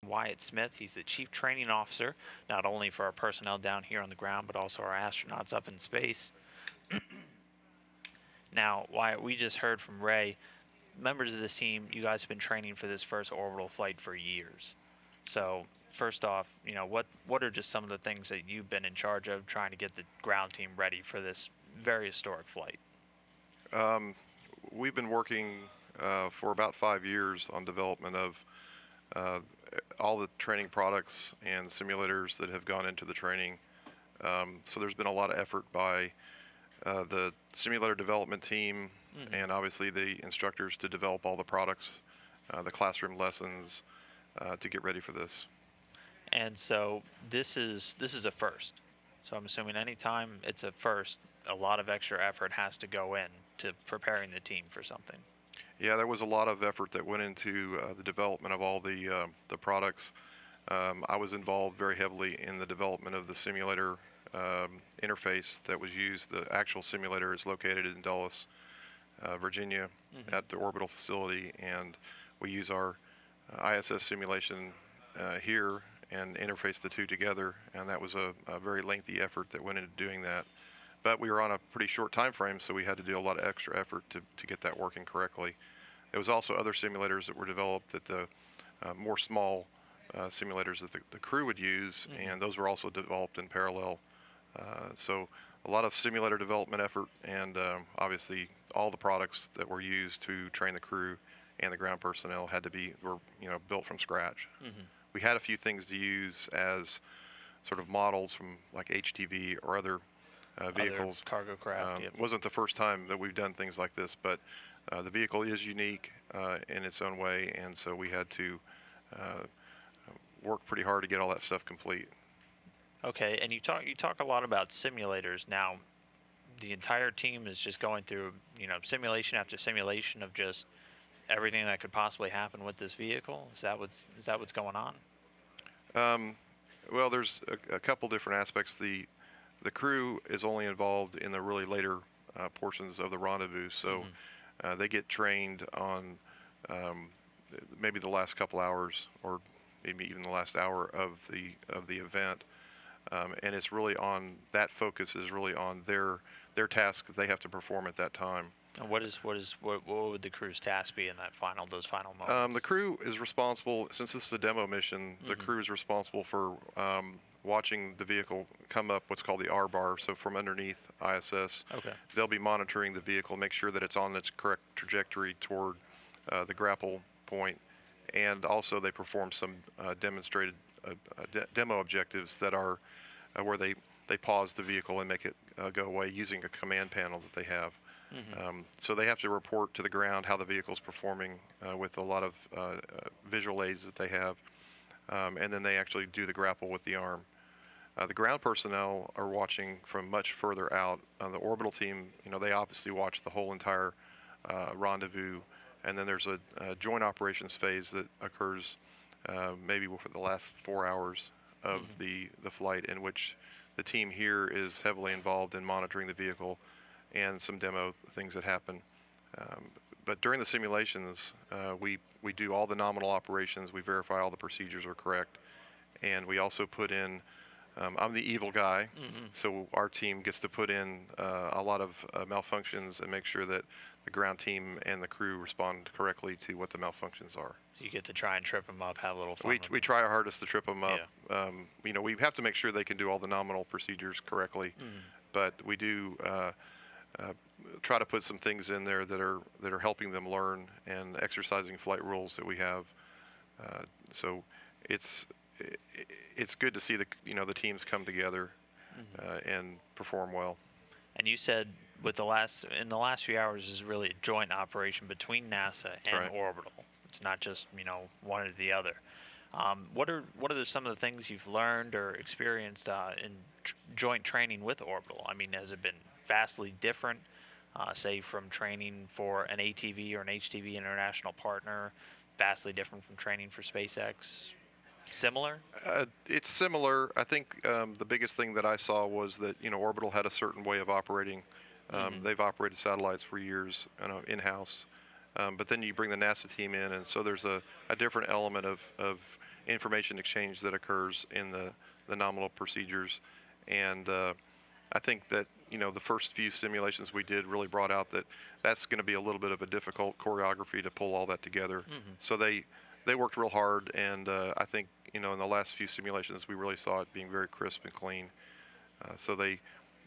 Wyatt Smith. He's the Chief Training Officer, not only for our personnel down here on the ground, but also our astronauts up in space. Now, Wyatt, we just heard from Ray. Members of this team, you guys have been training for this first orbital flight for years. So, first off, what are just some of the things that you've been in charge of trying to get the ground team ready for this very historic flight? We've been working for about 5 years on development of uh, all the training products and simulators that have gone into the training. So there's been a lot of effort by the simulator development team and obviously the instructors to develop all the products, the classroom lessons to get ready for this. And so this is a first. So I'm assuming anytime it's a first, a lot of extra effort has to go in to preparing the team for something. Yeah, there was a lot of effort that went into the development of all the products. I was involved very heavily in the development of the simulator interface that was used. The actual simulator is located in Dulles, Virginia, at the orbital facility, and we use our ISS simulation here and interface the two together, and that was a very lengthy effort that went into doing that. But we were on a pretty short time frame, so we had to do a lot of extra effort to get that working correctly. There was also other simulators that were developed that the more small simulators that the crew would use, and those were also developed in parallel. So a lot of simulator development effort, and obviously all the products that were used to train the crew and the ground personnel were built from scratch. We had a few things to use as sort of models from like HTV or other vehicles. Other cargo craft. Yep. Wasn't the first time that we've done things like this, but the vehicle is unique in its own way, and so we had to work pretty hard to get all that stuff complete. Okay, and you talk a lot about simulators. Now, the entire team is just going through simulation after simulation of just everything that could possibly happen with this vehicle. Is that what's going on? Well, there's a couple different aspects. The crew is only involved in the really later portions of the rendezvous, so they get trained on maybe the last couple hours or maybe even the last hour of the event, and it's really on that focus is really on their task that they have to perform at that time. And what would the crew's task be in those final moments? The crew is responsible, since this is a demo mission, the crew is responsible for watching the vehicle come up what's called the R bar, so from underneath ISS. Okay. They'll be monitoring the vehicle, make sure that it's on its correct trajectory toward the grapple point, and also they perform some demonstrated demo objectives that are where they pause the vehicle and make it go away using a command panel that they have. So they have to report to the ground how the vehicle's performing with a lot of visual aids that they have, and then they actually do the grapple with the arm. The ground personnel are watching from much further out. The orbital team, they obviously watch the whole entire rendezvous, and then there's a joint operations phase that occurs maybe for the last 4 hours of the flight, in which the team here is heavily involved in monitoring the vehicle and some demo things that happen. But during the simulations, we do all the nominal operations, we verify all the procedures are correct, and we also put in, I'm the evil guy, so our team gets to put in a lot of malfunctions and make sure that the ground team and the crew respond correctly to what the malfunctions are. So you get to try and trip them up, have a little fun. We try our hardest to trip them up. Yeah. We have to make sure they can do all the nominal procedures correctly, but we do try to put some things in there that are helping them learn and exercising flight rules that we have. So it's good to see the teams come together and perform well. And you said in the last few hours is really a joint operation between NASA and Orbital. It's not just one or the other. What are some of the things you've learned or experienced in joint training with Orbital? I mean, has it been vastly different, say from training for an ATV or an HTV international partner, vastly different from training for SpaceX? Similar? It's similar. I think the biggest thing that I saw was that Orbital had a certain way of operating. They've operated satellites for years in-house, but then you bring the NASA team in, and so there's a different element of information exchange that occurs in the nominal procedures. And I think that the first few simulations we did really brought out that that's going to be a little bit of a difficult choreography to pull all that together. So they worked real hard, and I think in the last few simulations we really saw it being very crisp and clean. So they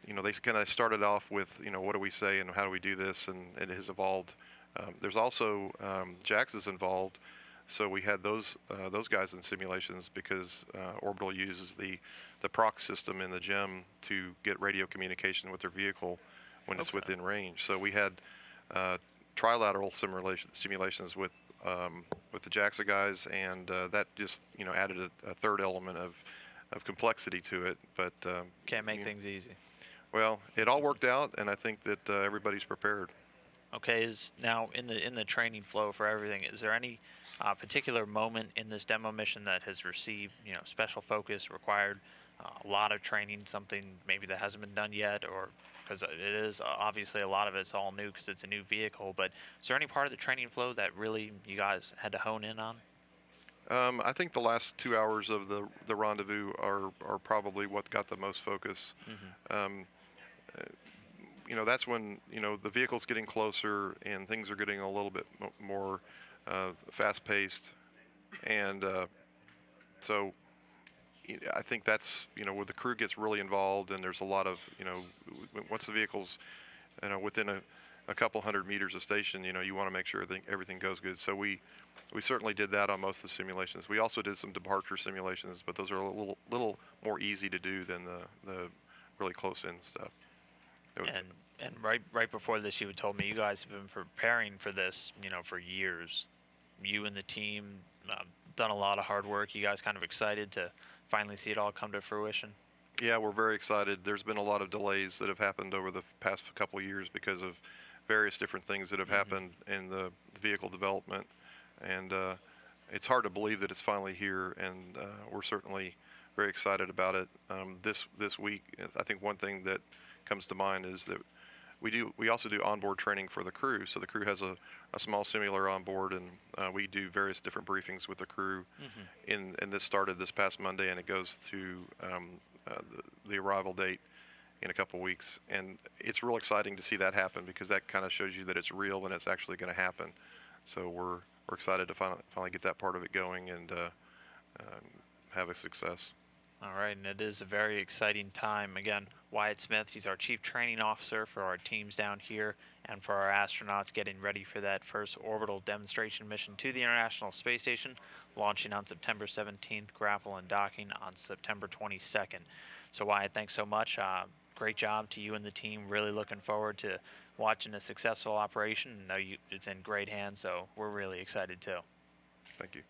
kind of started off with what do we say and how do we do this, and it has evolved. There's also JAX is involved, so we had those guys in simulations because Orbital uses the proc system in the GEM to get radio communication with their vehicle when it's within range. So we had trilateral simulations with the JAXA guys, and that just added a third element of complexity to it. But can't make things easy. Well, it all worked out, and I think that everybody's prepared. Okay, is now in the training flow for everything, is there any particular moment in this demo mission that has received special focus, required a lot of training, something maybe that hasn't been done yet, or because it is obviously a lot of it's all new because it's a new vehicle, but is there any part of the training flow that really you guys had to hone in on? I think the last 2 hours of the rendezvous are probably what got the most focus. That's when the vehicle's getting closer and things are getting a little bit more fast-paced, and so I think that's where the crew gets really involved, and there's a lot of once the vehicle's within a couple hundred meters of station, you want to make sure everything goes good. So we certainly did that on most of the simulations. We also did some departure simulations, but those are a little more easy to do than the really close-in stuff. And right before this, you had told me you guys have been preparing for this, for years. You and the team done a lot of hard work. You guys kind of excited to finally see it all come to fruition? Yeah, we're very excited. There's been a lot of delays that have happened over the past couple of years because of various different things that have happened in the vehicle development, and it's hard to believe that it's finally here, and we're certainly very excited about it. This week, I think one thing that comes to mind is that we also do onboard training for the crew. So the crew has a small simulator on board, and we do various different briefings with the crew. And this started this past Monday, and it goes to the arrival date in a couple weeks. And it's real exciting to see that happen because that kind of shows you that it's real and it's actually going to happen. So we're excited to finally get that part of it going and have a success. All right, and it is a very exciting time. Again, Wyatt Smith, he's our Chief Training Officer for our teams down here and for our astronauts getting ready for that first orbital demonstration mission to the International Space Station, launching on September 17th, grapple and docking on September 22nd. So Wyatt, thanks so much. Great job to you and the team. Really looking forward to watching a successful operation. I know it's in great hands, so we're really excited too. Thank you.